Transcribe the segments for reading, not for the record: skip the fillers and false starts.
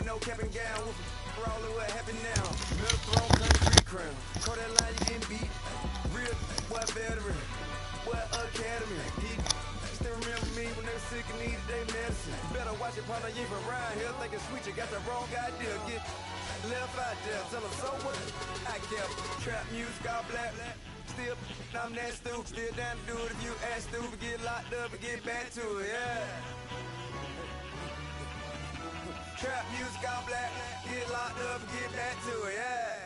no cap and gown. Rolling what happened now. Middle throne, country crown. Call that line, you getting beat. Real, what veteran? What academy? He still remember me when they were sick and needed their medicine. Better watch it, partner, you ain't around here thinking sweet. You got the wrong idea. Get left out there. Tell them so what I kept. Trap music, all black. Still, I'm that stupid. Still down to do it if you ask stupid. Get locked up and get back to it, yeah. Trap music, all black. Get locked up and get back to it, yeah.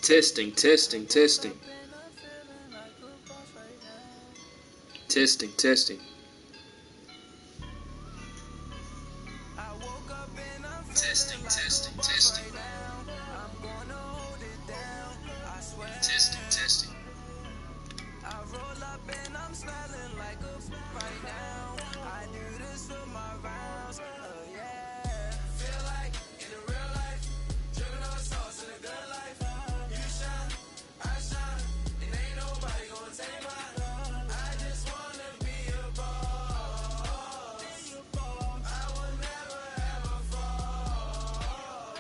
Testing, testing, testing. Testing, testing. Testing, testing, testing. Testing, testing. I roll up and I'm smelling like a right now. I do this for my rounds. Yeah. Feel like in the real life, dripping on sauce in a good life. You shine, I shine, and ain't nobody gonna take mine. I just wanna be a boss. I will never ever fall.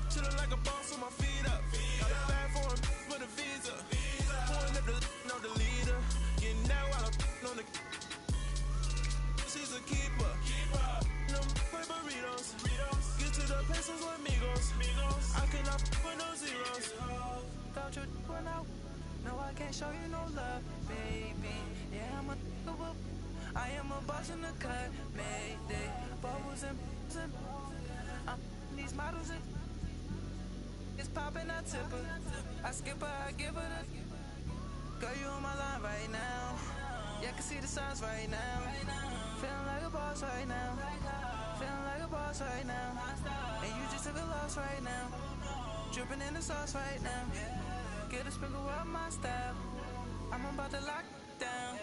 Chillin' like a boss with my feet up. Got a bag for him, put a visa. Pulling up the know the leader. Getting out while I'm on the. She's a keeper. No play burritos. Get to the pesos with amigos. I cannot put no zeros. Thought you run out. No, I can't show you no love, baby. Yeah, I'm a whoop. I am a boss in the cut. Mayday. Bubbles and I'm these models and it's popping. I tip her. I skip her. I give her the. Girl, you on my line right now. Yeah, I can see the signs right now. Feeling like a boss right now. Feeling like a boss right now. And you just took a loss right now. Dripping in the sauce right now. Get a sprinkle up my style. I'm about to lock down.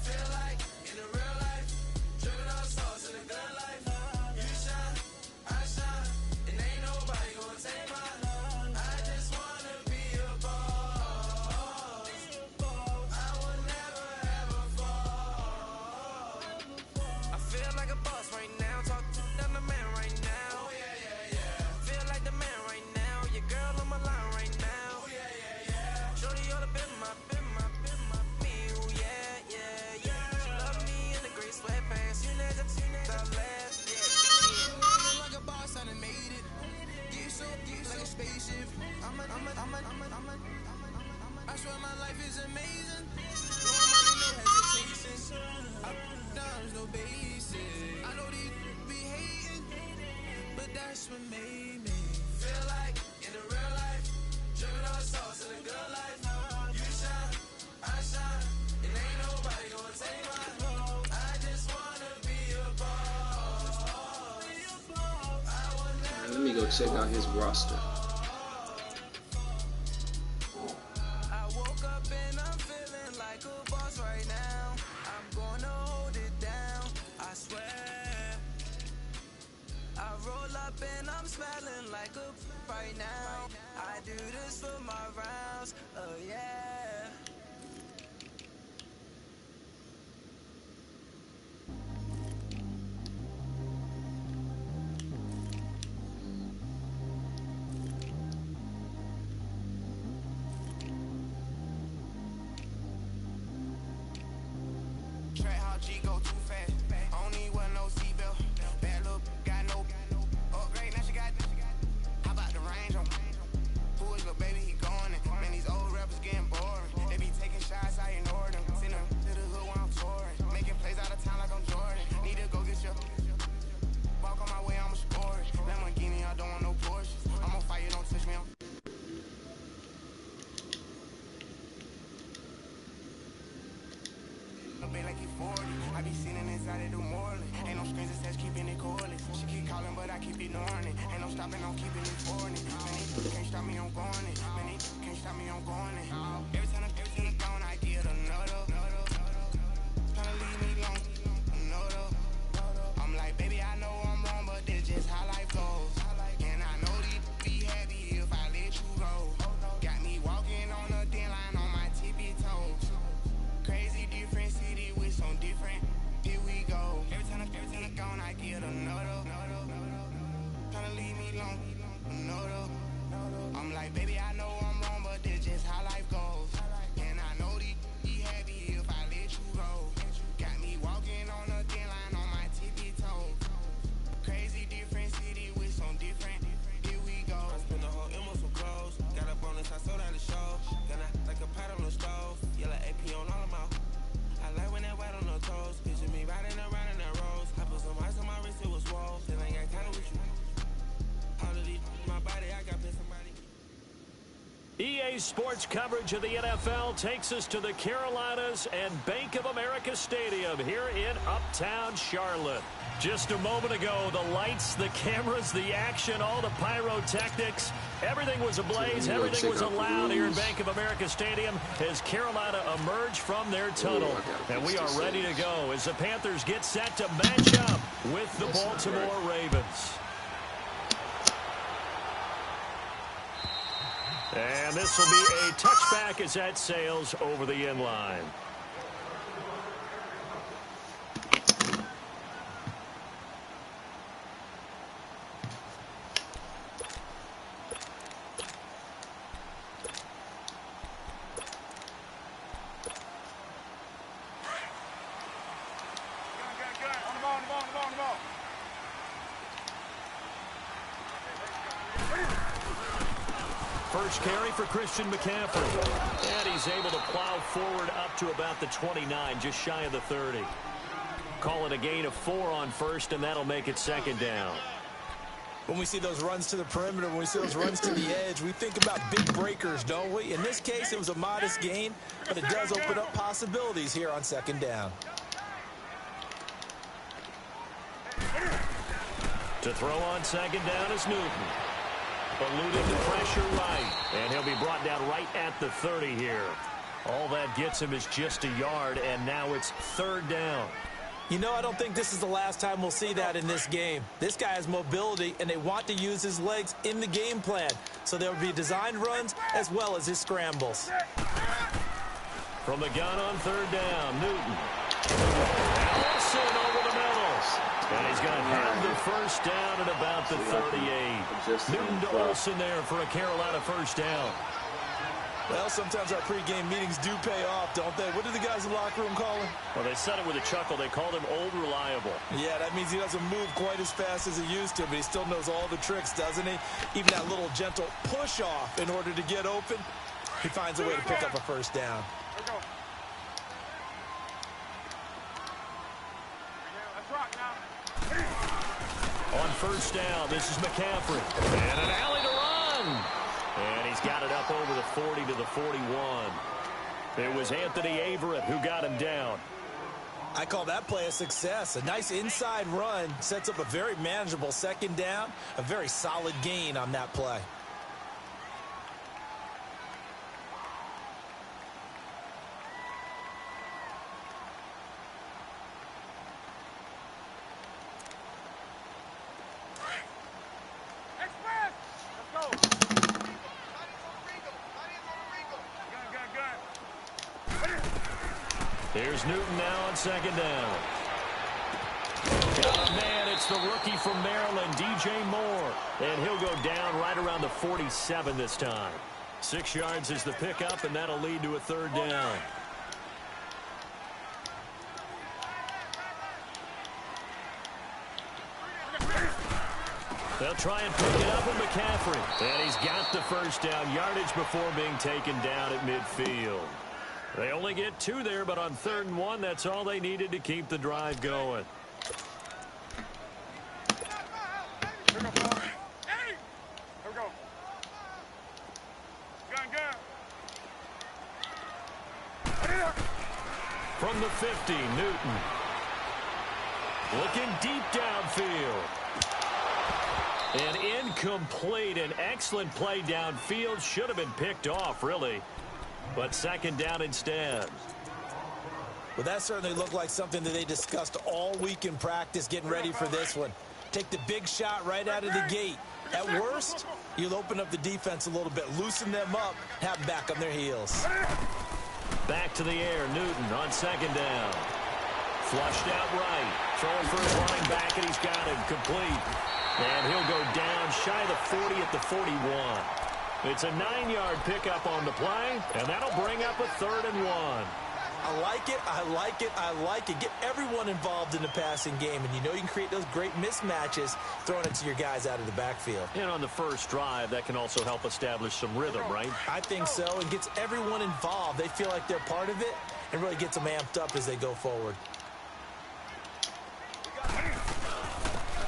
Feel like in the real life, dripping on sauce in a good life. You shine, I shine, and ain't nobody gonna take mine. I just wanna be a boss. I will never ever fall. I feel like a boss right now. Talk to the man right now. Oh yeah, yeah, yeah. Feel like the man right now. Your girl on my line right now. Oh yeah, yeah, yeah. Shorty all up in my me. Oh yeah, yeah, yeah. She love me in the gray sweatpants. You know the left, yeah. Feeling like a boss, I done made it. Get so deep like a spaceship. I swear my life is amazing. No money, no hesitation. There's no basic. I know these be hating, but that's what made me feel like in the real life, dripping on sauce in a good life. You shine, I shine, and ain't nobody gonna take mine. I just wanna be a boss. I will never. Let me go check out his roster. I woke up and I'm feeling like a boss right now. I'm gonna hold it down, I swear. I roll up and I'm smelling like a right now. I do this for my rounds, oh yeah. Track how G go too fast. I don't need one no seatbelt. Bad look, got no upgrade. Now she got. How about the range on? Who is little baby? He going in. Man, these old rappers getting boring. They be taking shots, I ignore them. Send them to the hood when I'm touring. Making plays out of town like I'm Jordan. Need to go get your. Walk on my way, I'ma score it. Lamborghini, I don't want no Porsches. I'm on fire, don't touch me. Like he 40. I be sitting inside of the Moreland. Ain't no strings attached, keeping it cordless. She keep calling, but I keep ignoring it. Ain't no stopping, I'm keeping it foreign. Man, they can't stop me, I'm going it. Man, they can't stop me, I'm going it. Every time I'm gone, I get another. Tryna leave me alone, another. I'm like, baby, I know I'm wrong, but this just how life goes. And I know these be Today's sports coverage of the NFL takes us to the Carolinas and Bank of America Stadium here in Uptown Charlotte. Just a moment ago, the lights, the cameras, the action, all the pyrotechnics, everything was ablaze, everything was allowed here in Bank of America Stadium as Carolina emerged from their tunnel. And we are ready to go as the Panthers get set to match up with the Baltimore Ravens. And this will be a touchback as that sails over the end line. First carry for Christian McCaffrey. And he's able to plow forward up to about the 29, just shy of the 30. Call it a gain of 4 on first, and that'll make it second down. When we see those runs to the perimeter, when we see those runs to the edge, we think about big breakers, don't we? In this case, it was a modest gain, but it does open up possibilities here on second down. To throw on second down is Newton. Eluding the pressure right. And he'll be brought down right at the 30 here. All that gets him is just a yard, and now it's third down. You know, I don't think this is the last time we'll see that in this game. This guy has mobility, and they want to use his legs in the game plan. So there will be designed runs as well as his scrambles. From the gun on third down, Newton. Allison over the middle. And he's going to have the first down at about the 38. Newton to Olsen there for a Carolina first down. Well, sometimes our pregame meetings do pay off, don't they? What did the guys in the locker room call him? Well, they said it with a chuckle. They called him Old Reliable. Yeah, that means he doesn't move quite as fast as he used to, but he still knows all the tricks, doesn't he? Even that little gentle push-off in order to get open, he finds a way to pick up a first down. On first down, this is McCaffrey. And an alley to run. And he's got it up over the 40 to the 41. It was Anthony Averett who got him down. I call that play a success. A nice inside run sets up a very manageable second down. A very solid gain on that play. Here's Newton now on second down. Oh, man, it's the rookie from Maryland, DJ Moore. And he'll go down right around the 47 this time. 6 yards is the pickup, and that'll lead to a third down. They'll try and pick it up with McCaffrey. And he's got the first down yardage before being taken down at midfield. They only get 2 there, but on 3rd and 1, that's all they needed to keep the drive going. From the 50, Newton. Looking deep downfield. An incomplete, an excellent play downfield. Should have been picked off, really. But second down instead. Well, that certainly looked like something that they discussed all week in practice, getting ready for this one. Take the big shot right out of the gate. At worst, you'll open up the defense a little bit, loosen them up, have them back on their heels. Back to the air, Newton on second down. Flushed out right. Throwing for his running back, and he's got him complete. And he'll go down shy of the 40 at the 41. It's a 9-yard pickup on the play, and that'll bring up a 3rd and 1. I like it, I like it, I like it. Get everyone involved in the passing game, and you know you can create those great mismatches throwing it to your guys out of the backfield. And on the first drive, that can also help establish some rhythm, right? I think so, and gets everyone involved. They feel like they're part of it, and really gets them amped up as they go forward.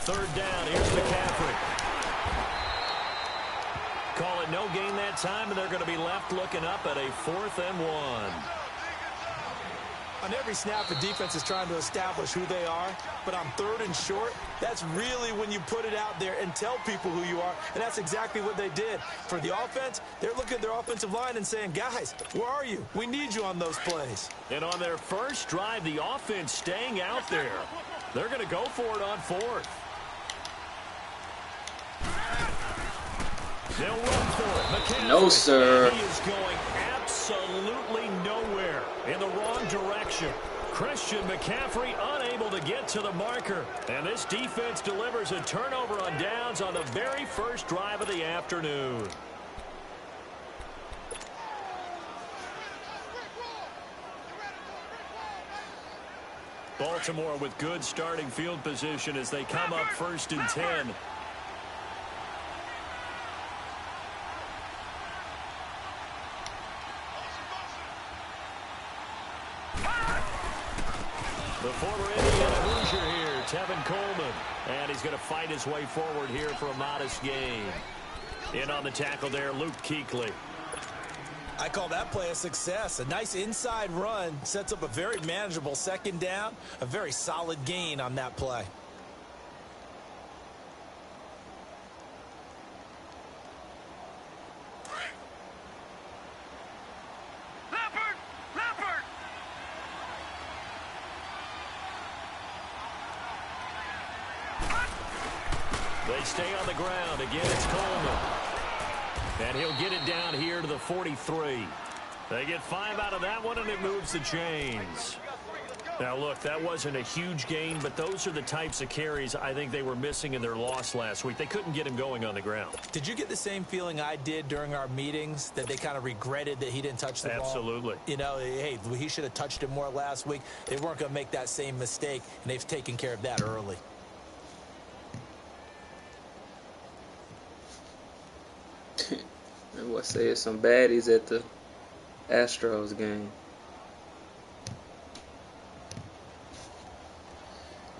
3rd down, here's McCaffrey. call it no gain that time, and they're going to be left looking up at a 4th and 1. On every snap, the defense is trying to establish who they are, but on 3rd and short, that's really when you put it out there and tell people who you are, and that's exactly what they did. For the offense, they're looking at their offensive line and saying, guys, where are you? We need you on those plays. And on their first drive, the offense staying out there. They're going to go for it on 4th. They'll run for it. McCaffrey. No, sir. He is going absolutely nowhere in the wrong direction. Christian McCaffrey unable to get to the marker. And this defense delivers a turnover on downs on the very first drive of the afternoon. Baltimore with good starting field position as they come up 1st and 10. The former Indiana Hoosier here, Tevin Coleman. And he's going to fight his way forward here for a modest gain. In on the tackle there, Luke Kuechly. I call that play a success. A nice inside run sets up a very manageable 2nd down. A very solid gain on that play. They stay on the ground. Again, it's Coleman. And he'll get it down here to the 43. They get 5 out of that one, and it moves the chains. Now, look, that wasn't a huge gain, but those are the types of carries I think they were missing in their loss last week. They couldn't get him going on the ground. Did you get the same feeling I did during our meetings, that they kind of regretted that he didn't touch the ball? Absolutely. You know, hey, he should have touched it more last week. They weren't going to make that same mistake, and they've taken care of that early. And what say some baddies at the Astros game.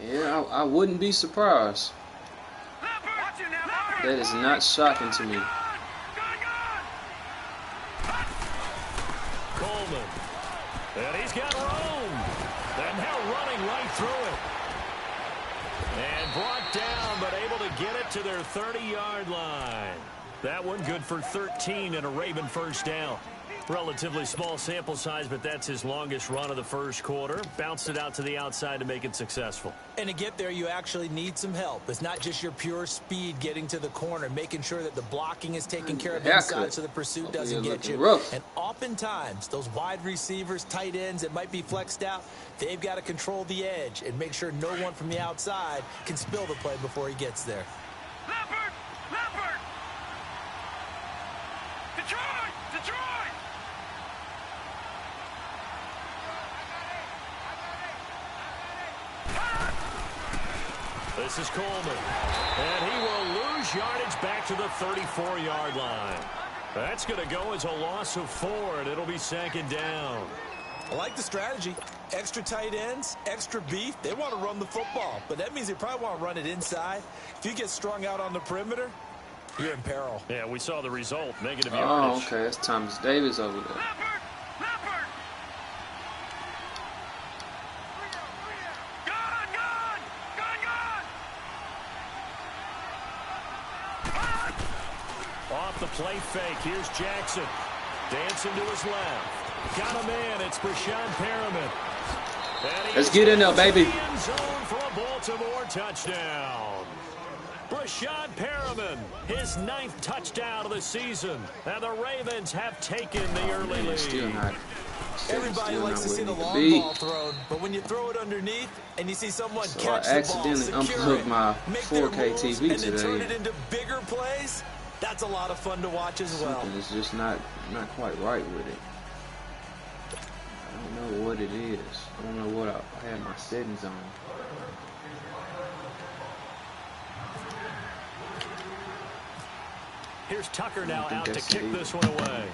Yeah, I wouldn't be surprised. That is not shocking to me. Coleman. And he's got room. And now running right through it. And brought down, but able to get it to their 30-yard line. That one good for 13 and a Raven first down. Relatively small sample size, but that's his longest run of the first quarter. Bounced it out to the outside to make it successful. And to get there, you actually need some help. It's not just your pure speed getting to the corner, making sure that the blocking is taken care of inside so the pursuit doesn't get you. Rough. And oftentimes, those wide receivers, tight ends that might be flexed out, they've got to control the edge and make sure no one from the outside can spill the play before he gets there. Leopard! Leopard! Detroit! Detroit! This is Coleman. And he will lose yardage back to the 34-yard line. That's going to go as a loss of 4, and it'll be second down. I like the strategy. Extra tight ends, extra beef. They want to run the football, but that means they probably want to run it inside. If you get strung out on the perimeter, you're in peril. Yeah, we saw the result. Negative Oh, yardage. okay. That's Thomas Davis over there. Leopard! Leopard! Gun! Gun! Gun! Gun! Off the play fake. Here's Jackson. Dancing to his left. Got a man. It's Brashad Perriman. Let's get in there, baby. End zone for a Baltimore touchdown. Brashad Perriman, his 9th touchdown of the season. And the Ravens have taken the early lead. Still not. Everybody likes to see the long be. ball thrown, but when you throw it underneath and you see someone So catch I the ball, accidentally secure unplugged it, my make their 4K moves, TV and then turn today. it into bigger plays, that's a lot of fun to watch as well. Something is just not quite right with it. I don't know what it is. I don't know what I had my settings on. Here's Tucker now think out to that's kick it this one away.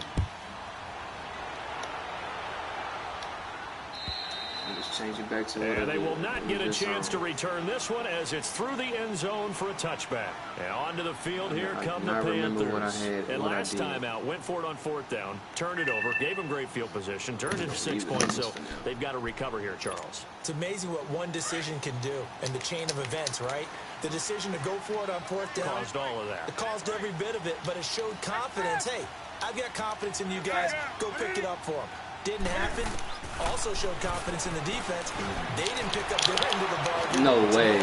It was Change it back to what And I they did. will not get a chance to return this one as it's through the end zone for a touchback. And onto the field here come the Panthers. And last time out, went for it on 4th down, turned it over, gave them great field position, turned it to 6 points, so they've got to recover here, Charles. It's amazing what one decision can do in the chain of events, right? The decision to go for it on 4th down. Caused all of that. It caused every bit of it, but it showed confidence. Hey, I've got confidence in you guys. Go pick it up for them. Didn't happen. Also showed confidence in the defense. They didn't pick up their end of the ball. No way.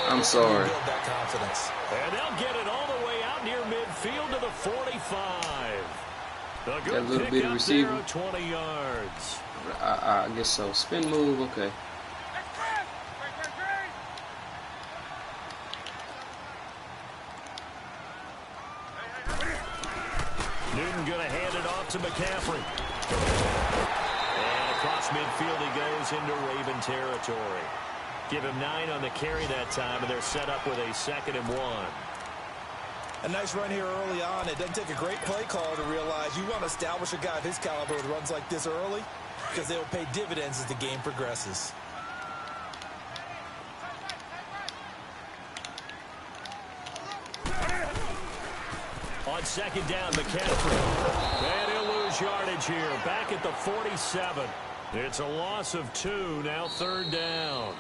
I'm sorry. And they'll get it all the way out near midfield to the 45. A good that little bit of receiver. 20 yards. I guess so. Spin move, okay. Newton going to hand it off to McCaffrey. And across midfield he goes into Raven territory. Give him 9 on the carry that time, and they're set up with a 2nd and 1. A nice run here early on. It doesn't take a great play call to realize you want to establish a guy of his caliber with runs like this early because they will pay dividends as the game progresses. On 2nd down, McCaffrey. And he'll lose yardage here. Back at the 47. It's a loss of 2. Now 3rd down.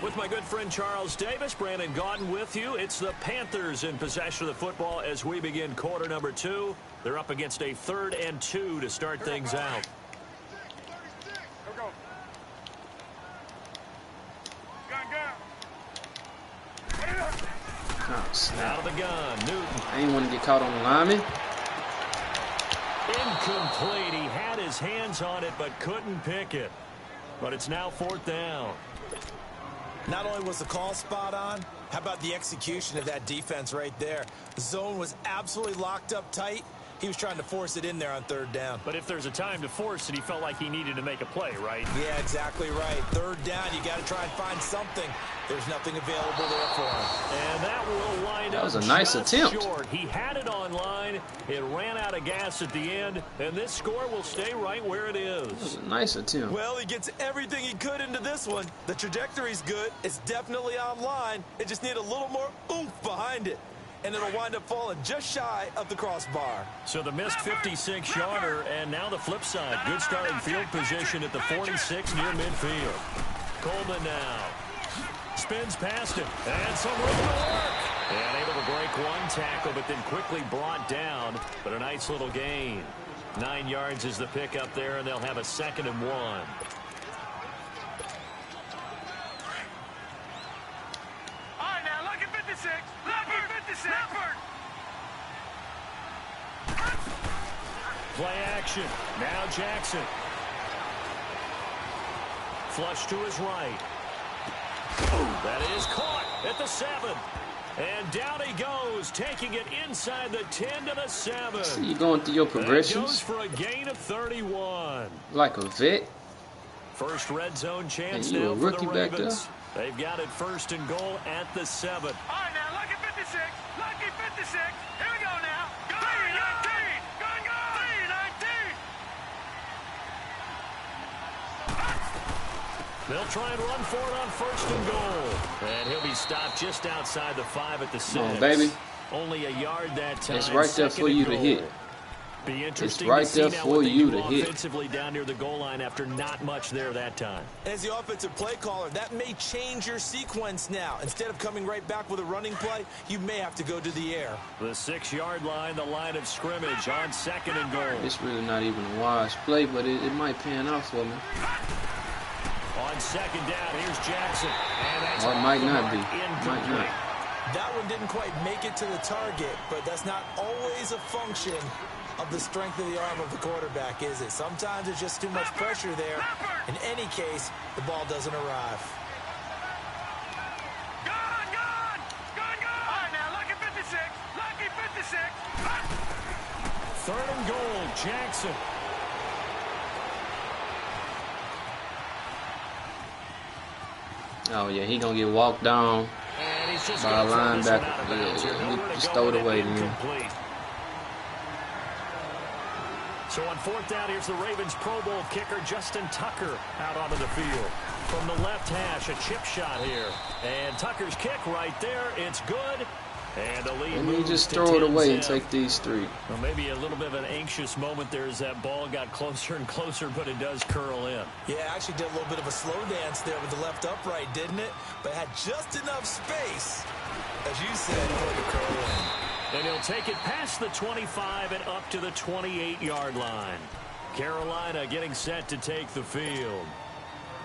With my good friend Charles Davis, Brandon Gaudin with you. It's the Panthers in possession of the football as we begin quarter number 2. They're up against a 3rd and 2 to start things out. Out of the gun, Newton. I ain't want to get caught on the lineman. Incomplete. He had his hands on it but couldn't pick it. But it's now 4th down. Not only was the call spot on, how about the execution of that defense right there? The zone was absolutely locked up tight. He was trying to force it in there on 3rd down. But if there's a time to force it, he felt like he needed to make a play, right? Yeah, exactly right. 3rd down, you got to try and find something. There's nothing available there for him. And that will wind up. That was a nice attempt. Short. He had it on line. It ran out of gas at the end, and this score will stay right where it is. That was a nice attempt. Well, he gets everything he could into this one. The trajectory's good. It's definitely on line. It just needs a little more oomph behind it. And it'll wind up falling just shy of the crossbar. So the missed 56-yarder, and now the flip side. Good starting field position at the 46 near midfield. Coleman now. Spins past him, and some room to work. And able to break one tackle, but then quickly brought down. But a nice little gain. 9 yards is the pickup there, and they'll have a 2nd and 1. All right, now look at 56. Look at 56. Play action. Now Jackson. Flush to his right. That is caught at the 7. And down he goes, taking it inside the 10 to the 7. So you going through your progressions? Goes for a gain of 31. Like a vet? First red zone chance Hey, you now a for rookie the back Ravens. They've got it 1st and goal at the 7. All right, now look at 56. Lucky 56. Here we go now. 3-19. Go. 3-19. They'll try and run for it on 1st and goal. And he'll be stopped just outside the 5 at the 6. Come on, baby. Only a yard that time. It's right there for you to hit. Be interesting It's right to see there now for what they you do to hit. offensively down near the goal line after not much there that time. As the offensive play caller, that may change your sequence now. Instead of coming right back with a running play, you may have to go to the air. The 6-yard line, the line of scrimmage on 2nd and goal. It's really not even a wise play, but it might pan out for me. On 2nd down, here's Jackson. And that's Or it might not be. incomplete. Might not. That one didn't quite make it to the target, but that's not always a function of the strength of the arm of the quarterback, is it? Sometimes it's just too much pressure there. In any case, the ball doesn't arrive. Gone. All right, now look at 56. Lucky 56. 3rd and goal, Jackson. Oh, yeah, he going to get walked down And he's just by a gonna throw this one linebacker. out of bounds here. Yeah, Nowhere to just go throw it with away, incomplete. So on fourth down, here's the Ravens Pro Bowl kicker, Justin Tucker, out onto the field. From the left hash, a chip shot here. And Tucker's kick right there. It's good. And the lead moves just throw it away and take these 3. Well, maybe a little bit of an anxious moment there as that ball got closer and closer, but it does curl in. Yeah, actually did a little bit of a slow dance there with the left upright, didn't it? But had just enough space, as you said, for it to curl in. And he'll take it past the 25 and up to the 28-yard line. Carolina getting set to take the field.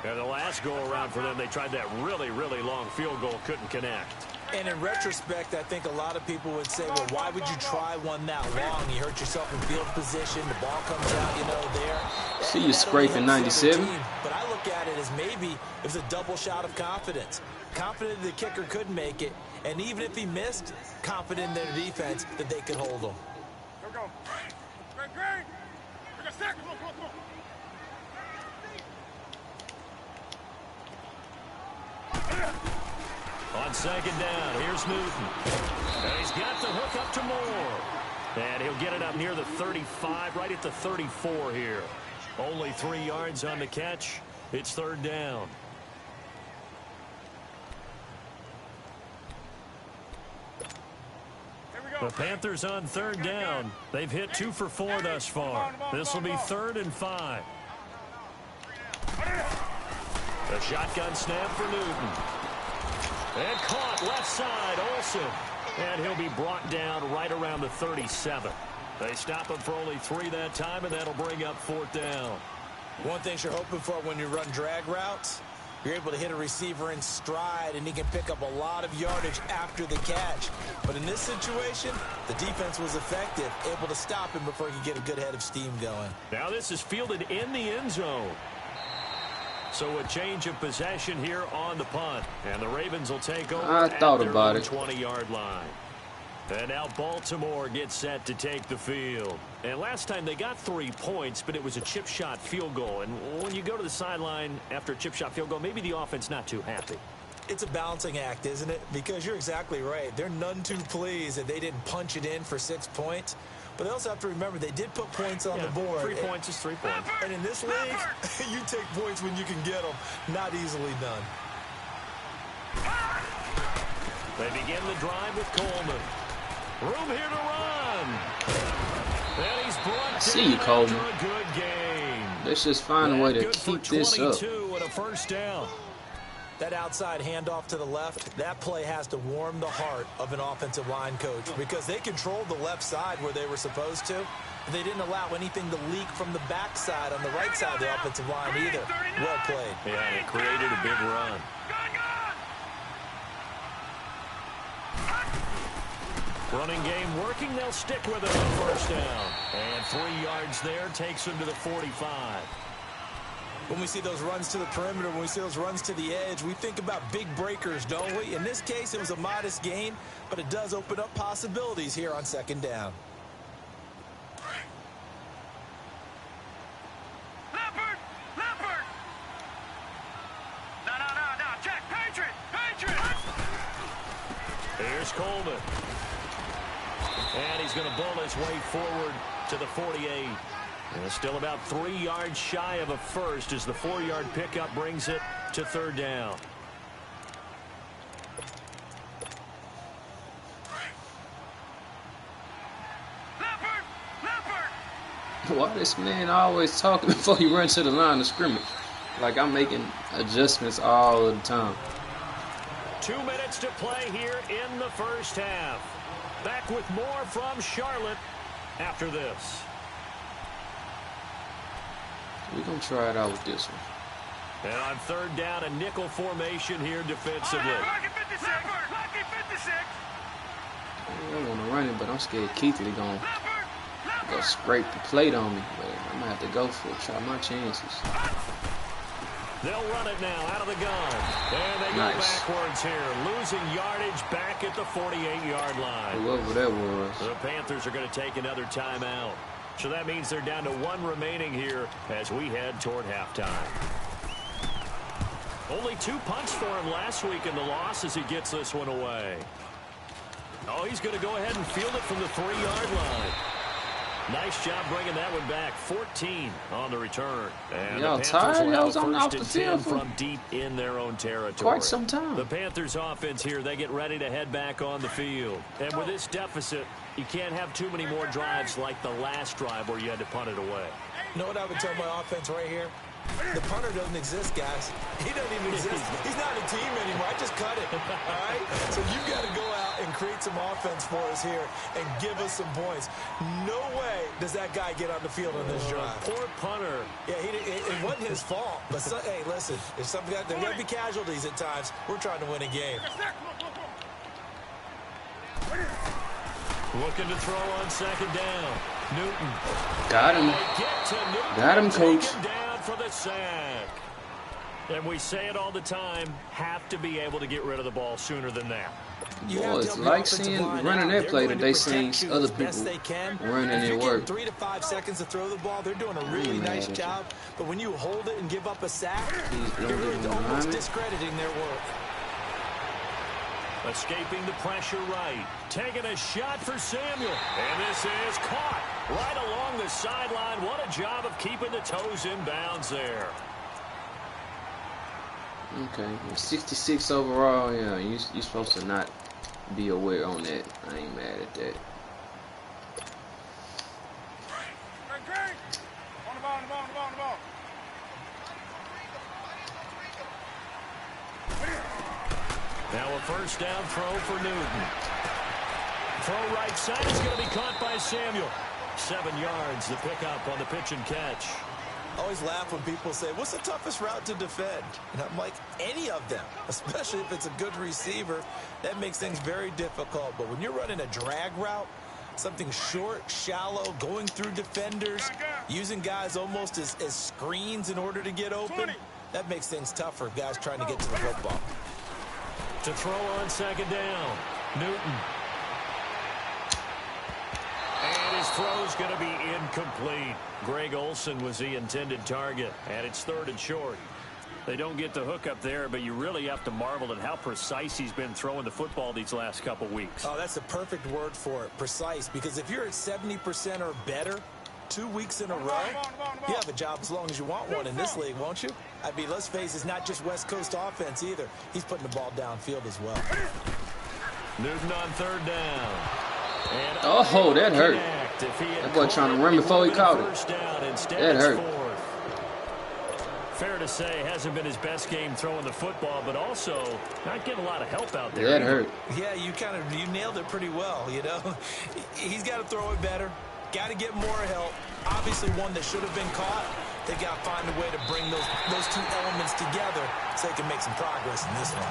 And the last go-around for them, they tried that really, really long field goal, couldn't connect. And in retrospect, I think a lot of people would say, well, why would you try one that long? You hurt yourself in field position. The ball comes out, there. See you scraping 97. But I look at it as maybe it was a double shot of confidence. Confident the kicker could make it. And even if he missed, confident in their defense that they could hold him. Go. Great. Come on. On second down, here's Newton. And he's got the hook up to Moore. And he'll get it up near the 35, right at the 34 here. Only 3 yards on the catch. It's third down. The Panthers on third down. They've hit 2 for 4 thus far. This will be 3rd and 5. The shotgun snap for Newton. And caught left side, Olsen. And he'll be brought down right around the 37. They stop him for only 3 that time, and that'll bring up 4th down. One thing you're hoping for when you run drag routes, you're able to hit a receiver in stride, and he can pick up a lot of yardage after the catch. But in this situation, the defense was effective, able to stop him before he could get a good head of steam going. Now this is fielded in the end zone. So a change of possession here on the punt. And the Ravens will take over at their 20-yard line. And now Baltimore gets set to take the field. And last time they got 3 points, but it was a chip shot field goal. And when you go to the sideline after a chip shot field goal, maybe the offense not too happy. It's a balancing act, isn't it? Because you're exactly right. They're none too pleased that they didn't punch it in for 6 points. But they also have to remember they did put points on the board. 3 points is 3 points. And in this league, you take points when you can get them. Not easily done. They begin the drive with Coleman. Room here to run. And he's brought see you, Coleman. a good game. Let's just find a way to keep this up. 22 and a first down. That outside handoff to the left, that play has to warm the heart of an offensive line coach because they controlled the left side where they were supposed to. But they didn't allow anything to leak from the backside on the right side of the offensive line either. Well played. Yeah, and it created a big run. Running game working. They'll stick with it on first down. And 3 yards there takes them to the 45. When we see those runs to the perimeter, when we see those runs to the edge, we think about big breakers, don't we? In this case, it was a modest gain, but it does open up possibilities here on second down. Leopard! No, check, Patriot! Here's Coleman. And he's going to bull his way forward to the 48. And still about 3 yards shy of a first as the 4-yard pickup brings it to third down. Why this man always talking before he runs to the line of scrimmage? Like I'm making adjustments all the time. 2 minutes to play here in the first half. Back with more from Charlotte after this. We're going to try it out with this one. And on third down, a nickel formation here defensively. Lucky 56! I don't want to run it, but I'm scared Keithley going to go scrape the plate on me. But I'm going to have to go for it, try my chances. They'll run it now out of the gun. And they go backwards here, losing yardage back at the 48-yard line. Whoever that was. The Panthers are going to take another timeout. So that means they're down to 1 remaining here as we head toward halftime. Only 2 punts for him last week in the loss as he gets this one away. Oh, he's going to go ahead and field it from the 3-yard line. Nice job bringing that one back. 14 on the return. And Y'all the Panthers tired? will Y'all have was a on off first the and 10 field for from deep in their own territory. quite some time. The Panthers offense here, they get ready to head back on the field. And with this deficit, you can't have too many more drives like the last drive where you had to punt it away. You know what I would tell my offense right here? The punter doesn't exist, guys. He doesn't even exist. He's not a team anymore. I just cut it, all right? So you've got to go out and create some offense for us here and give us some points. No way does that guy get on the field on this drive. Poor punter. Yeah, it wasn't his fault. But, hey, listen, if there are going to be casualties at times, we're trying to win a game. Looking to throw on second down. Newton. Got him. Got him, coach. Taken down for the sack. And we say it all the time, have to be able to get rid of the ball sooner than that. Well, it's like seeing running that play that they seen other people running their work. 3 to 5 seconds to throw the ball, they're doing a really nice job. But when you hold it and give up a sack, you're really almost discrediting their work. Escaping the pressure right. Taking a shot for Samuel. And this is caught right along the sideline. What a job of keeping the toes in bounds there. Okay, 66 overall. Yeah, you're supposed to not be aware on that. I ain't mad at that. On the ball. Now a first down throw for Newton. Throw right side is going to be caught by Samuel. 7 yards, the pickup on the pitch and catch. I always laugh when people say, what's the toughest route to defend? And I'm like, any of them, especially if it's a good receiver. That makes things very difficult. But when you're running a drag route, something short, shallow, going through defenders, using guys almost as screens in order to get open, that makes things tougher, guys trying to get to the football. To throw on second down, Newton. And his throw's going to be incomplete. Greg Olsen was the intended target, and it's 3rd and short. They don't get the hook up there, but you really have to marvel at how precise he's been throwing the football these last couple weeks. Oh, that's the perfect word for it, precise, because if you're at 70% or better 2 weeks in a row, you have a job as long as you want one in this league, won't you? I mean, let's face it, it's not just West Coast offense either. He's putting the ball downfield as well. Newton on 3rd down. And oh, that hurt. That boy trying to run before he caught it. That hurt. Fair to say, hasn't been his best game throwing the football, but also not getting a lot of help out there. That hurt. Yeah, you nailed it pretty well, you know. He's got to throw it better. Got to get more help. Obviously one that should have been caught. They got to find a way to bring those two elements together so they can make some progress in this one.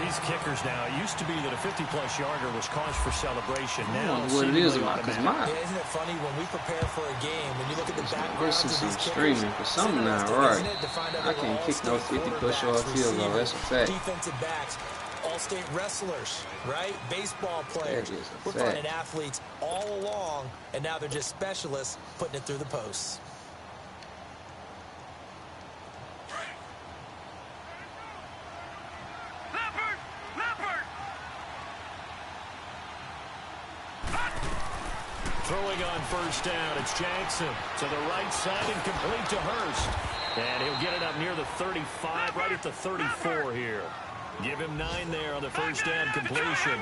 These kickers now, it used to be that a 50-plus yarder was cause for celebration. Now, what it is about his mind. Yeah, isn't it funny when we prepare for a game, when you look at the backgrounds of these streaming for something now, right? I can't kick no 50-push yard field goal. That's a fact. Defensive backs, all-state wrestlers, right? Baseball players. We're finding athletes all along, and now they're just specialists putting it through the posts. Throwing on first down, it's Jackson to the right side and complete to Hurst. And he'll get it up near the 35, right at the 34 here. Give him 9 there on the first down completion.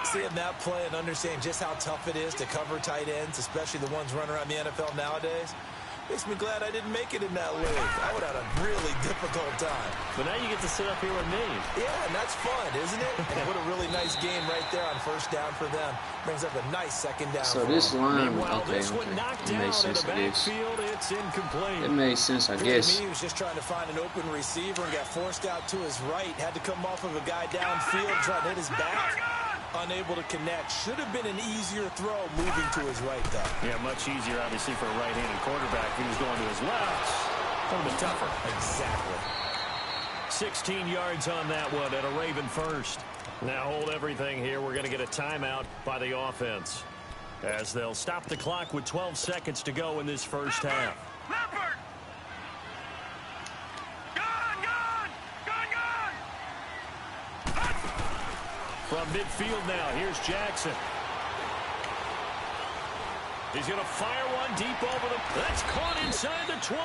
Seeing that play and understanding just how tough it is to cover tight ends, especially the ones running around the NFL nowadays, makes me glad I didn't make it in that league. I would have had a really difficult time. But now you get to sit up here with me. Yeah, and that's fun, isn't it? And what a really nice game right there on first down for them. Brings up a nice second down. So this line, okay. It It made sense, I guess. It's incomplete. It made sense, I guess. He was just trying to find an open receiver and got forced out to his right. Had to come off of a guy downfield, trying to hit his back. Unable to connect. Should have been an easier throw moving to his right, though. Yeah, much easier, obviously, for a right-handed quarterback. He was going to his left. A little bit tougher. Exactly. 16 yards on that one at a Raven first. Now hold everything here. We're going to get a timeout by the offense, as they'll stop the clock with 12 seconds to go in this first half. Leopard! From midfield now, here's Jackson. He's going to fire one deep over the... That's caught inside the 20.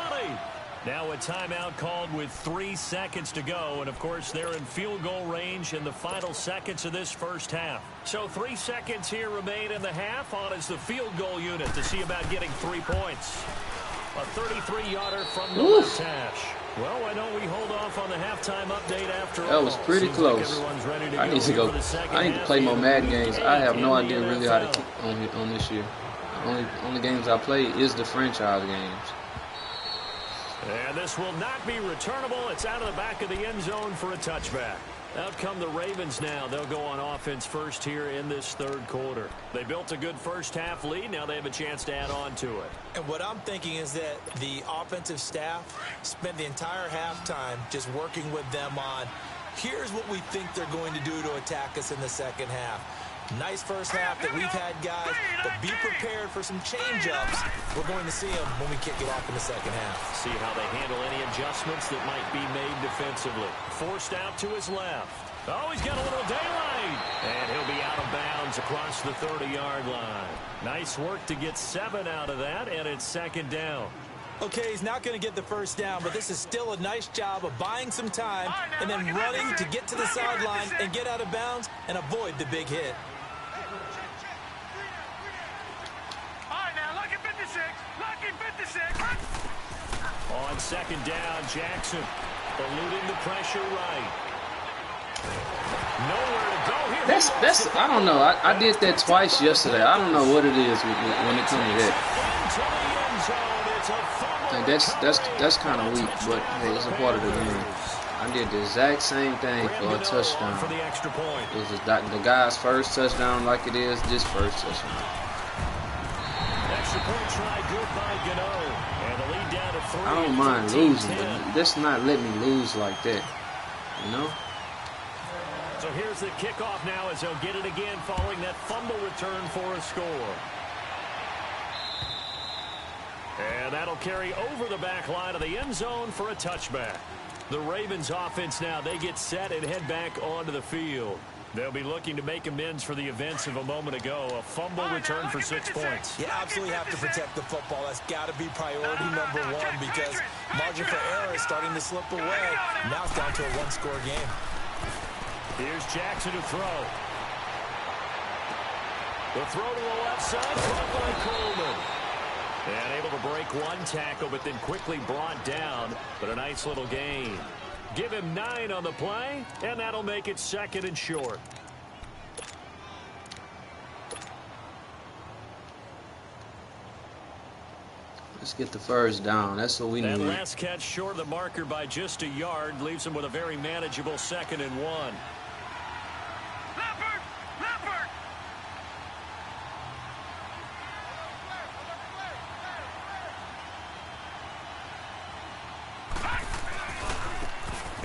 Now a timeout called with 3 seconds to go. And, of course, they're in field goal range in the final seconds of this first half. So 3 seconds here remain in the half on as the field goal unit to see about getting 3 points. A 33-yarder from the left hash. Well, why don't we hold off on the halftime update after all? That was pretty close. I need to go. I need to play more Madden games. I have no idea really how to kick on this year. Only games I play is the franchise games. And this will not be returnable. It's out of the back of the end zone for a touchback. Out come the Ravens now. They'll go on offense first here in this third quarter. They built a good first half lead. Now they have a chance to add on to it. And what I'm thinking is that the offensive staff spent the entire halftime just working with them on, here's what we think they're going to do to attack us in the second half. Nice first half that we've had, guys, but be prepared for some change-ups. We're going to see them when we kick it off in the second half. See how they handle any adjustments that might be made defensively. Forced out to his left. Oh, he's got a little daylight. And he'll be out of bounds across the 30-yard line. Nice work to get 7 out of that, and it's second down. Okay, he's not going to get the first down, but this is still a nice job of buying some time and then running to get to the sideline and get out of bounds and avoid the big hit. On second down, Jackson eluding the pressure right. Nowhere to go here. That's I don't know. I did that twice yesterday. I don't know what it is when it comes to that. Like that's kind of weak, but hey, it's a part of the game. I did the exact same thing for a touchdown. For the extra point. It was the guy's first touchdown, like it is this first touchdown. Extra point try good by Gano. And the lead down to 3. I don't mind losing, but let's not let me lose like that. You know? So here's the kickoff now as they'll get it again following that fumble return for a score. And that'll carry over the back line of the end zone for a touchback. The Ravens offense now, they get set and head back onto the field. They'll be looking to make amends for the events of a moment ago. A fumble return for 6 points. You absolutely have to protect the football. That's got to be priority number 1 because margin for error is starting to slip away. Now it's down to a 1-score game. Here's Jackson to throw. The throw to the left side, caught by Coleman. And able to break one tackle, but then quickly brought down. But a nice little gain. Give him 9 on the play, and that'll make it second and short. Let's get the first down. That's what we need. That last catch short of the marker by just a yard leaves him with a very manageable 2nd and 1.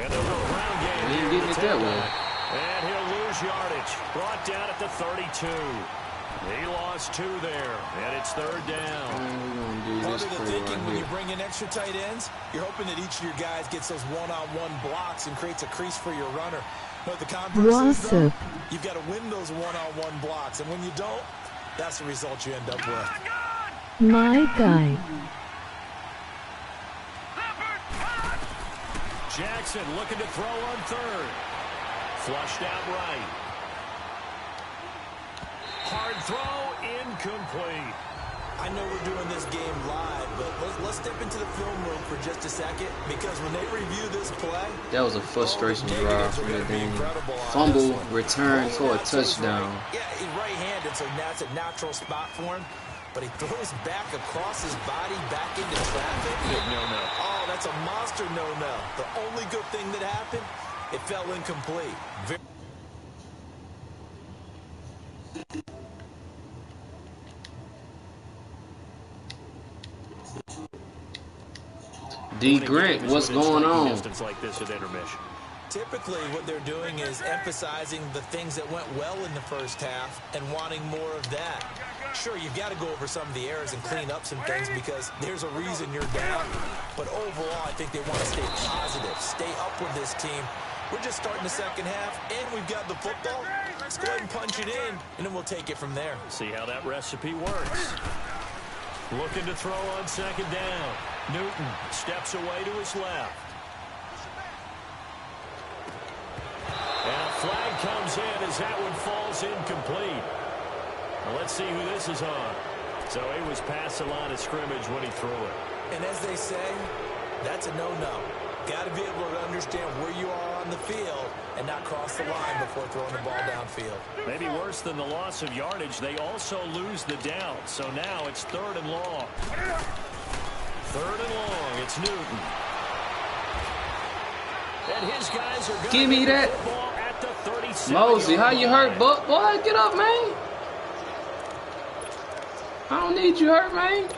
And they'll go ground game. He ain't getting it that way. And he'll lose yardage. Brought down at the 32. He lost 2 there. And it's 3rd down. Part of the thinking when you bring in extra tight ends, you're hoping that each of your guys gets those one-on-one blocks and creates a crease for your runner. But the converse is, though, you've got to win those one-on-one blocks. And when you don't, that's the result you end up with. My guy. Jackson looking to throw on 3rd. Flushed out right. Hard throw, incomplete. I know we're doing this game live, but let's step into the film room for just a second because when they review this play, that was a frustration drive from the game. Fumble, return for a touchdown. Yeah, he's right-handed, so that's a natural spot for him. But he throws back across his body, back into traffic. No. Oh, that's a monster no-no. The only good thing that happened, it fell incomplete. D. Grant, what's going on? Like this at intermission. Typically, what they're doing is emphasizing the things that went well in the first half and wanting more of that. Sure, you've got to go over some of the errors and clean up some things because there's a reason you're down. But overall, I think they want to stay positive, stay up with this team. We're just starting the second half, and we've got the football. Let's go ahead and punch it in, and then we'll take it from there. See how that recipe works. Looking to throw on second down. Newton steps away to his left. And a flag comes in as that one falls incomplete. Well, let's see who this is on. So he was past the line of scrimmage when he threw it. And as they say, that's a no-no. Got to be able to understand where you are on the field and not cross the line before throwing the ball downfield. Maybe worse than the loss of yardage, they also lose the down. So now it's 3rd and long. 3rd and long. It's Newton. And his guys are going Give me that. At the 37 Mosey, how you hurt, boy? Boy, get up, man. I don't need you hurt, man.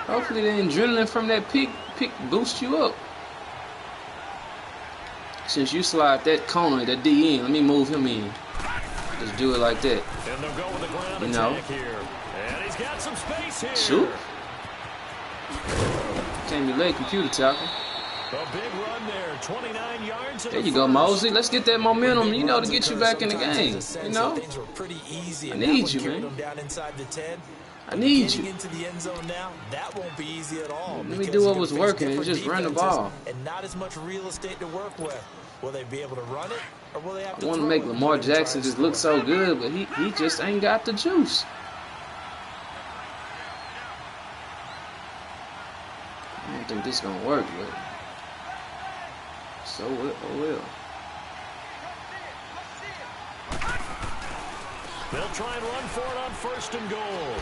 Hopefully the adrenaline from that pick boosts you up. Since you slide that corner, that D in, let me move him in. Just do it like that. And they'll go with the ground you know. attack here. And he's got some space here. Shoot. Can't be late, computer tackle. A big run there, 29 yards. There you go, Mosey. Let's get that momentum, you know, to get you back in the game. You know? Things were pretty easy. I need you, man. Down inside the 10. I need you. Into the end zone now, that won't be easy at all. Let me do what was working and just run the ball. And not as much real estate to work with. Will they be able to run it, or will they have to I want to make Lamar Jackson just look so good, but he just ain't got the juice. I don't think this is gonna work, but so oh well. They'll try and run for it on 1st and goal.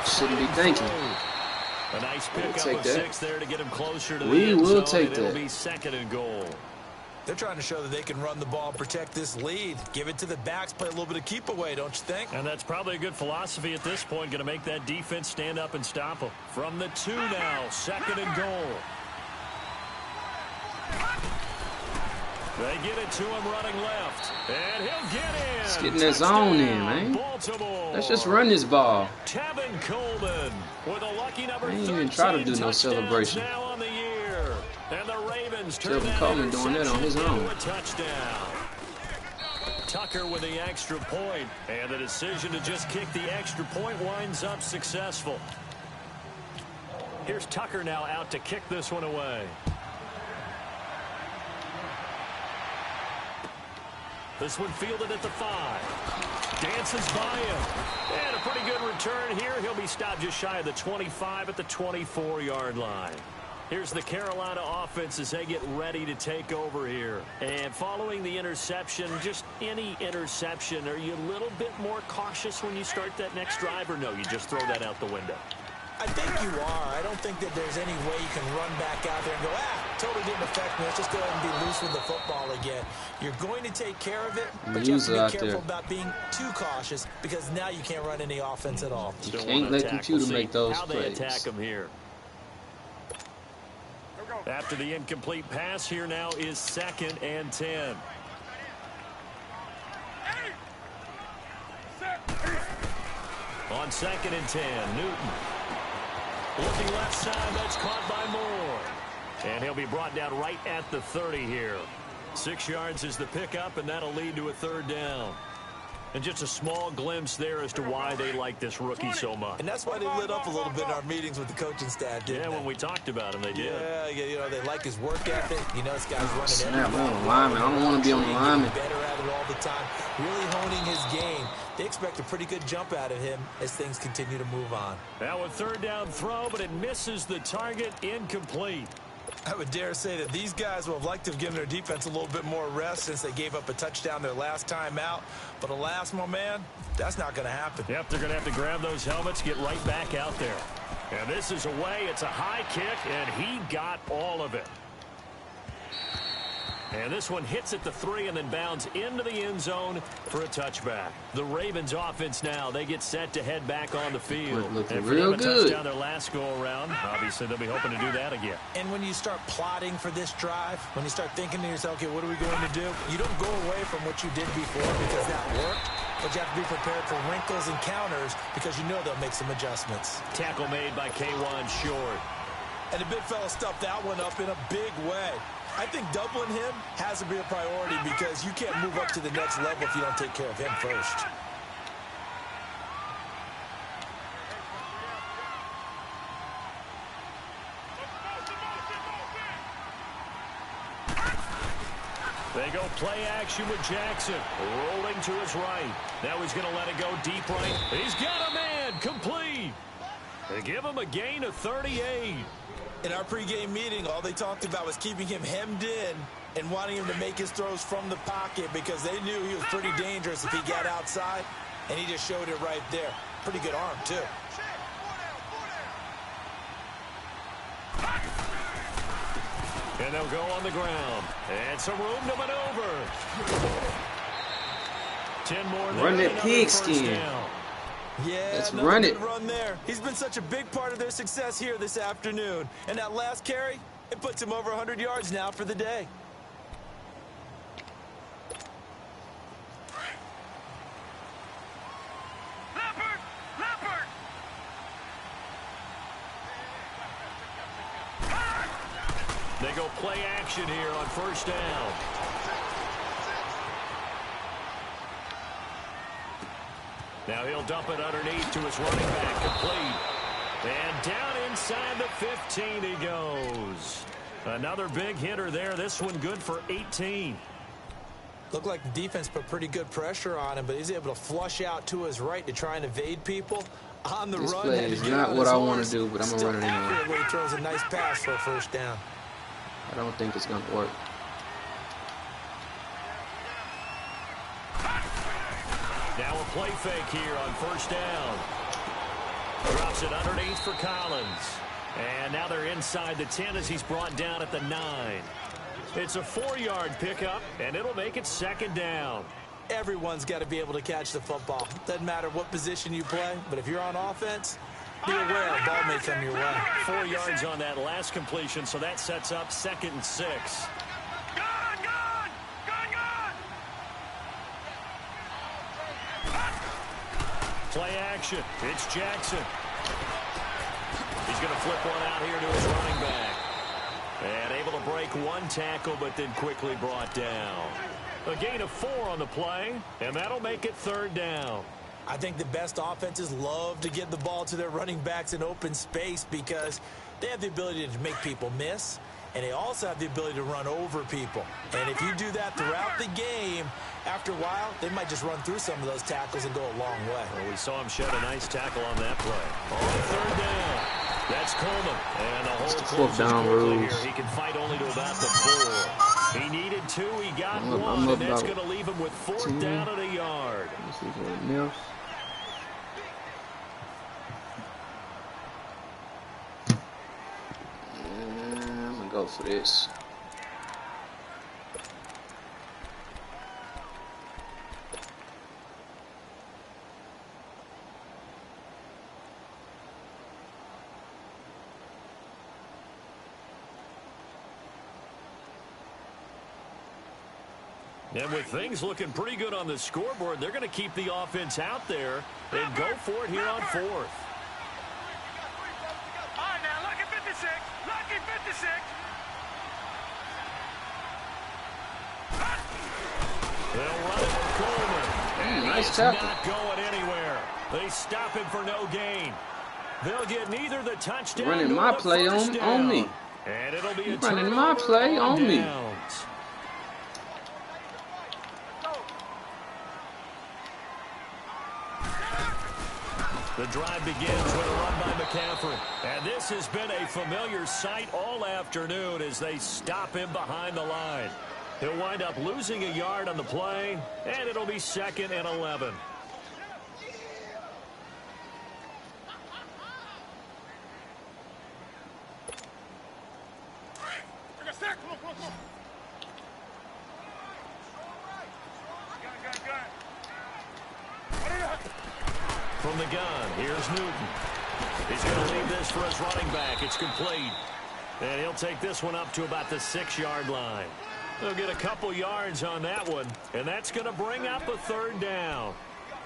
Shouldn't be thinking. A nice pick up of 6 there to get him closer to the We end will zone. take It'll that. be 2nd and goal. They're trying to show that they can run the ball, protect this lead. Give it to the backs, play a little bit of keep away, don't you think? And that's probably a good philosophy at this point. Going to make that defense stand up and stop them. From the 2 now, 2nd and goal. They get it to him running left. And he'll get in. Let's get in that zone in, man. Baltimore. Let's just run this ball. Tevin Coleman with a lucky number I ain't 13 even try to do no celebration. now on the year. And the Ravens turn Tevin that Coleman doing that on his own. into a touchdown. Tucker with the extra point. And the decision to just kick the extra point winds up successful. Here's Tucker now out to kick this one away. This one fielded at the 5. Dances by him. And a pretty good return here. He'll be stopped just shy of the 25 at the 24-yard line. Here's the Carolina offense as they get ready to take over here. And following the interception, just any interception, are you a little bit more cautious when you start that next drive, or no, you just throw that out the window? I think you are. I don't think that there's any way you can run back out there and go, totally didn't affect me. Let's just go ahead and be loose with the football again. You're going to take care of it, but you have to be careful about being too cautious because now you can't run any offense at all. You can't let computer make those how plays. They attack them here. After the incomplete pass, here now is 2nd and 10. On 2nd and 10, Newton. Looking left side, that's caught by Moore. And he'll be brought down right at the 30 here. 6 yards is the pickup, and that'll lead to a 3rd down. And just a small glimpse there as to why they like this rookie so much. And that's why they lit up a little bit in our meetings with the coaching staff, didn't they? When we talked about him, they did. Yeah, you know, they like his work ethic. You know, this guy's running Snap on the lineman. I don't want to be on the lineman. Better at it all the time. Really honing his game. They expect a pretty good jump out of him as things continue to move on. Now a 3rd down throw, but it misses the target, incomplete. I would dare say that these guys would have liked to have given their defense a little bit more rest since they gave up a touchdown their last time out. But alas, my man, that's not going to happen. Yep, they're going to have to grab those helmets, get right back out there. And this is away. It's a high kick, and he got all of it. And this one hits at the 3 and then bounds into the end zone for a touchback. The Ravens offense now, they get set to head back on the field. Looking and for real them, a good. touchdown their last go-around. Obviously, they'll be hoping to do that again. And when you start plotting for this drive, when you start thinking to yourself, okay, what are we going to do? You don't go away from what you did before because that worked. But you have to be prepared for wrinkles and counters because you know they'll make some adjustments. Tackle made by K'Wan Short. And the big fella stuffed that one up in a big way. I think doubling him has to be a priority because you can't move up to the next level if you don't take care of him first. They go play action with Jackson, rolling to his right. Now he's going to let it go deep right. He's got a man, complete. They give him a gain of 38. In our pregame meeting, all they talked about was keeping him hemmed in and wanting him to make his throws from the pocket because they knew he was pretty dangerous if he got outside, and he just showed it right there. Pretty good arm, too. And they'll go on the ground. And some room to maneuver. 10 more. Run that pigskin. Yeah, let's run it. Run there. He's been such a big part of their success here this afternoon. And that last carry, it puts him over 100 yards now for the day. They go play action here on first down. Now he'll dump it underneath to his running back, complete. And down inside the 15 he goes. Another big hitter there. This one good for 18. Looked like the defense put pretty good pressure on him, but he's able to flush out to his right to try and evade people. On the This run, play is not what I want to do, but I'm going to run it anyway. He throws a nice pass for a first down. I don't think it's going to work. Now a play fake here on first down. Drops it underneath for Collins. And now they're inside the 10 as he's brought down at the 9. It's a 4-yard pickup, and it'll make it second down. Everyone's got to be able to catch the football. Doesn't matter what position you play, but if you're on offense, be aware the ball may come your way. 4 yards on that last completion, so that sets up 2nd and 6. Play action. It's Jackson. He's going to flip one out here to his running back. And able to break one tackle, but then quickly brought down. A gain of 4 on the play, and that'll make it 3rd down. I think the best offenses love to get the ball to their running backs in open space because they have the ability to make people miss, and they also have the ability to run over people. And if you do that throughout the game, after a while, they might just run through some of those tackles and go a long way. Well, we saw him shed a nice tackle on that play. On 3rd down, that's Coleman. And the whole closes quickly here. He can fight only to about the 4. He needed 2, he got 1, and that's going to leave him with 4th down and a yard. This is what Mills. I'm going to go for this. And with things looking pretty good on the scoreboard, they're going to keep the offense out there and go for it here on 4th. All right, now, lucky 56. Lucky 56. They'll run it with Coleman. Nice He's tackle. not going anywhere. They stop him for no gain. They'll get neither the touchdown Running nor my the play first on down. me. And it'll be a Running my play on me. downs. The drive begins with a run by McCaffrey. And this has been a familiar sight all afternoon as they stop him behind the line. He'll wind up losing a yard on the play, and it'll be 2nd and 11. From the gun, here's Newton. He's going to leave this for his running back. It's complete. And he'll take this one up to about the 6-yard line. They'll get a couple yards on that one, and that's going to bring up a 3rd down.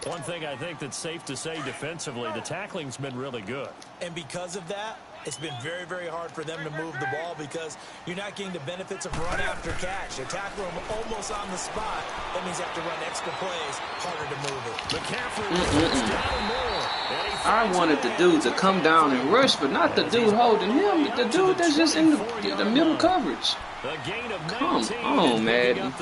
One thing I think that's safe to say defensively, the tackling's been really good. And because of that, it's been very, very hard for them to move the ball because you're not getting the benefits of run after catch. You tackle them almost on the spot. That means you have to run extra plays, harder to move it. McCaffrey goes down more, and he I wanted the dude to come down and rush, but not the dude holding him. The dude that's just in the middle coverage. Come on, Madden.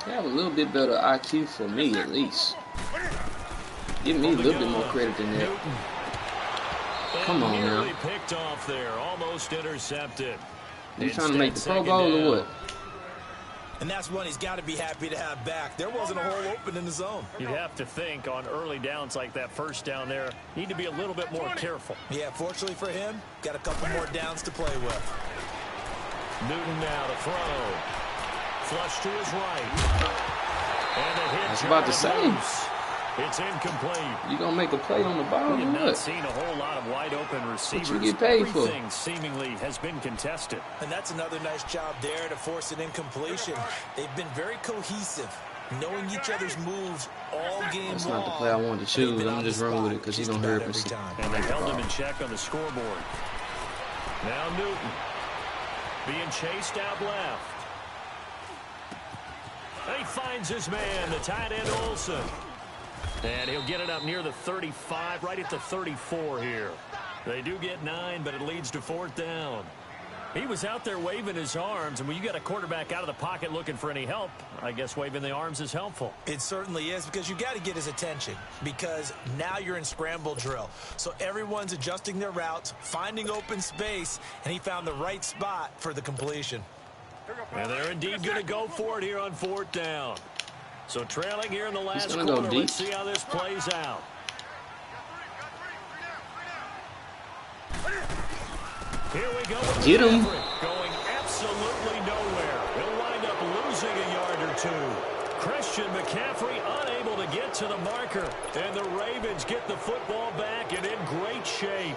They have a little bit better IQ for me, at least. Give me a little bit more credit than that. Come on now. Picked off there, almost intercepted. You trying to make the Pro Bowl or what? And that's one he's got to be happy to have back. There wasn't a hole open in the zone. You'd have to think on early downs like that first down there, need to be a little bit more careful. Yeah, fortunately for him, got a couple more downs to play with. Newton now to throw. Flush to his right. And a hit. I was about to say. It's incomplete. You gonna make a play on the ball? We have not seen a whole lot of wide open receivers. What you get paid for? Everything seemingly has been contested. And that's another nice job there to force an incompletion. They've been very cohesive, knowing each other's moves all game long. That's not the play I wanted to choose. I'm just running with it because he's gonna hurry up and see. And they held him in check on the scoreboard. Now Newton being chased out left. He finds his man, the tight end Olsen. And he'll get it up near the 35, right at the 34 here. They do get 9, but it leads to 4th down. He was out there waving his arms, and when you got a quarterback out of the pocket looking for any help, I guess waving the arms is helpful. It certainly is, because you got to get his attention, because now you're in scramble drill. So everyone's adjusting their routes, finding open space, and he found the right spot for the completion. And they're indeed going to go for it here on 4th down. So trailing here in the last quarter, go deep. Let's see how this plays out. Here we go. Get him. Going absolutely nowhere. He'll wind up losing a yard or 2. Christian McCaffrey unable to get to the marker. And the Ravens get the football back and in great shape.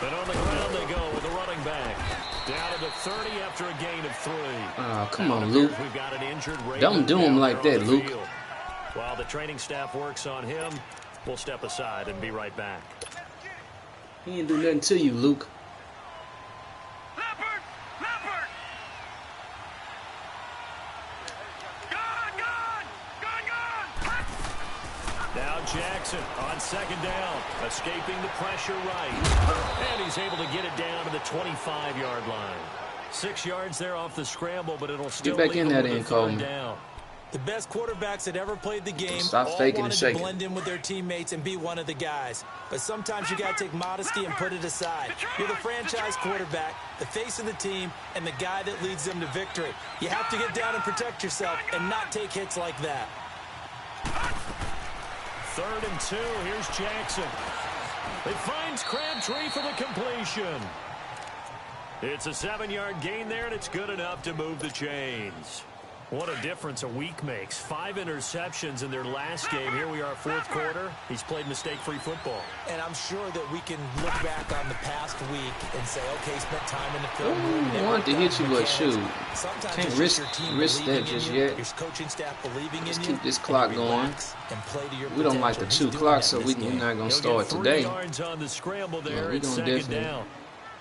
And on the ground they go with the running back. Down to the 30 after a gain of 3. Oh, come on, Luke. We've got an injured Raven. Don't do him like that, Luke. While the training staff works on him, we'll step aside and be right back. He didn't do nothing to you, Luke. Now Jackson on 2nd down, escaping the pressure right. And he's able to get it down to the 25-yard line. 6 yards there off the scramble, but it'll still get back in that end, Coleman. Down. The best quarterbacks that ever played the game Stop all faking wanted and shaking. to blend in with their teammates and be one of the guys. But sometimes you got to take modesty and put it aside. You're the franchise quarterback, the face of the team, and the guy that leads them to victory. You have to get down and protect yourself and not take hits like that. 3rd and 2. Here's Jackson. It finds Crabtree for the completion. It's a 7-yard gain there, and it's good enough to move the chains. What a difference a week makes. 5 interceptions in their last game. Here we are, 4th quarter. He's played mistake-free football. And I'm sure that we can look back on the past week and say, okay, spent time in the film room. I wanted to hit you, but shoot. Can't risk that just yet. Your coaching staff believing in you. Let's keep this clock going. We don't like the 2 clock, so we're not going to start today. Yards on the scramble there. Yeah, we're It's going to 2nd definitely down.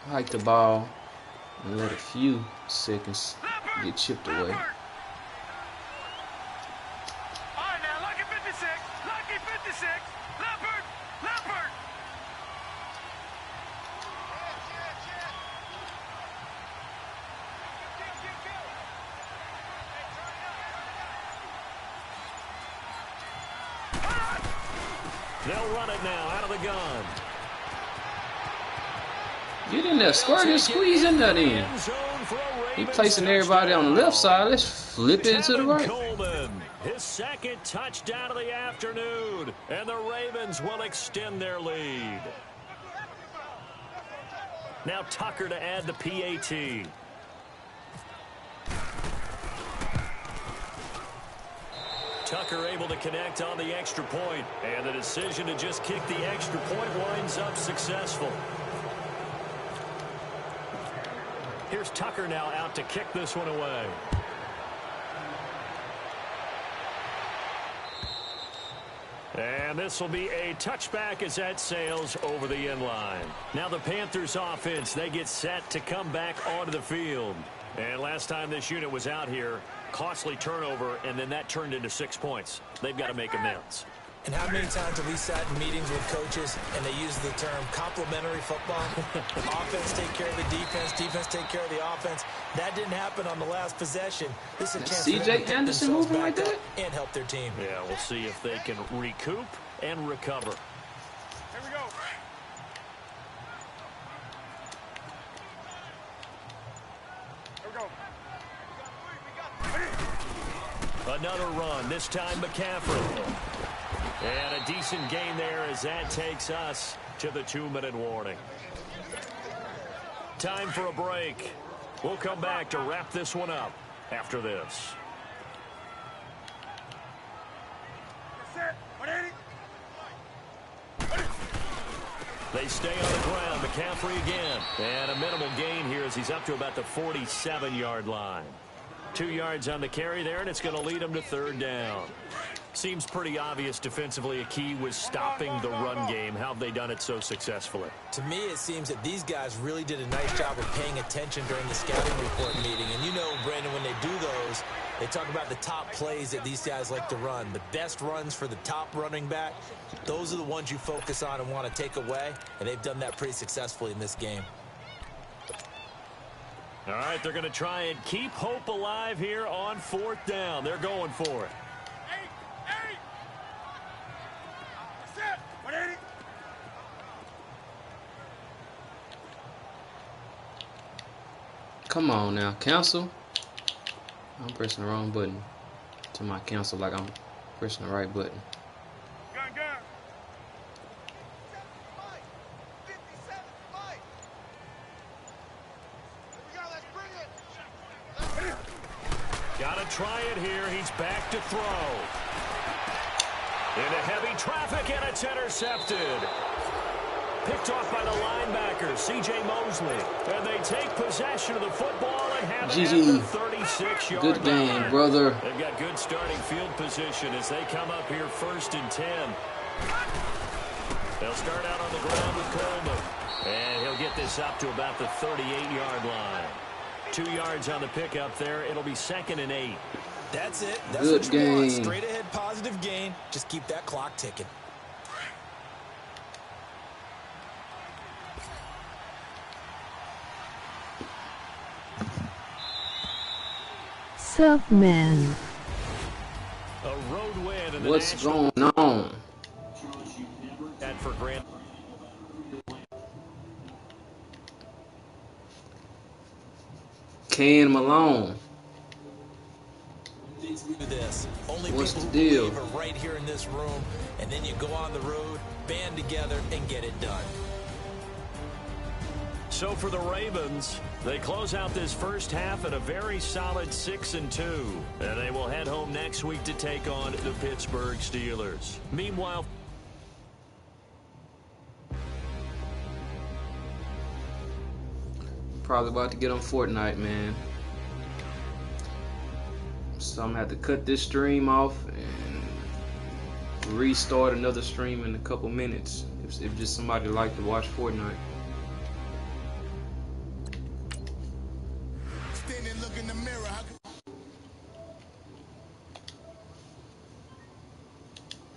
hike the ball and let a few seconds get chipped away. They'll run it now out of the gun. Get in there, squirt and squeeze in that in. He placing everybody on the left side. Let's flip it to the right. Coleman, his 2nd touchdown of the afternoon, and the Ravens will extend their lead. Now Tucker to add the PAT. Tucker able to connect on the extra point, and the decision to just kick the extra point winds up successful. Here's Tucker now out to kick this one away. And this will be a touchback as that sails over the end line. Now the Panthers offense, they get set to come back onto the field. And last time this unit was out here, costly turnover, and then that turned into 6 points. They've got to make amends. And how many times have we sat in meetings with coaches and they use the term complementary football? Offense take care of the defense, defense take care of the offense. That didn't happen on the last possession. This is a chance for them to get themselves back up and help their team. Yeah, we'll see if they can recoup and recover. Here we go. Here we go. Another run, this time McCaffrey. And a decent gain there as that takes us to the 2-minute warning. Time for a break. We'll come back to wrap this one up after this. Set. 180. They stay on the ground. McCaffrey again. And a minimal gain here as he's up to about the 47-yard line. 2 yards on the carry there, and it's going to lead him to 3rd down. Seems pretty obvious defensively a key was stopping the run game. How have they done it so successfully? To me, it seems that these guys really did a nice job of paying attention during the scouting report meeting. And you know, Brandon, when they do those, they talk about the top plays that these guys like to run. The best runs for the top running back, those are the ones you focus on and want to take away. And they've done that pretty successfully in this game. All right, they're going to try and keep hope alive here on 4th down. They're going for it. Set. 180. Come on now, cancel. I'm pressing the wrong button. To my cancel like I'm pressing the right button. Gun, gun. Got to try it here. He's back to throw. Into heavy traffic, and it's intercepted. Picked off by the linebacker, C.J. Mosley. And they take possession of the football and have it at the 36-yard line. Good game, brother. They've got good starting field position as they come up here 1st and 10. They'll start out on the ground with Coleman. And he'll get this up to about the 38-yard line. 2 yards on the pickup there. It'll be 2nd and 8. That's it. That's Good what you want. game. Straight ahead positive gain. Just keep that clock ticking. Sup, man? A road win in the What's national going on? that for Grant. Ken Malone. Do this. Only What's people the who deal? believe are right here in this room, and then you go on the road, band together, and get it done. So for the Ravens, they close out this first half at a very solid 6-2. And they will head home next week to take on the Pittsburgh Steelers. Meanwhile, Probably about to get on Fortnite, man. So I'm gonna have to cut this stream off and restart another stream in a couple minutes. If just somebody like to watch Fortnite.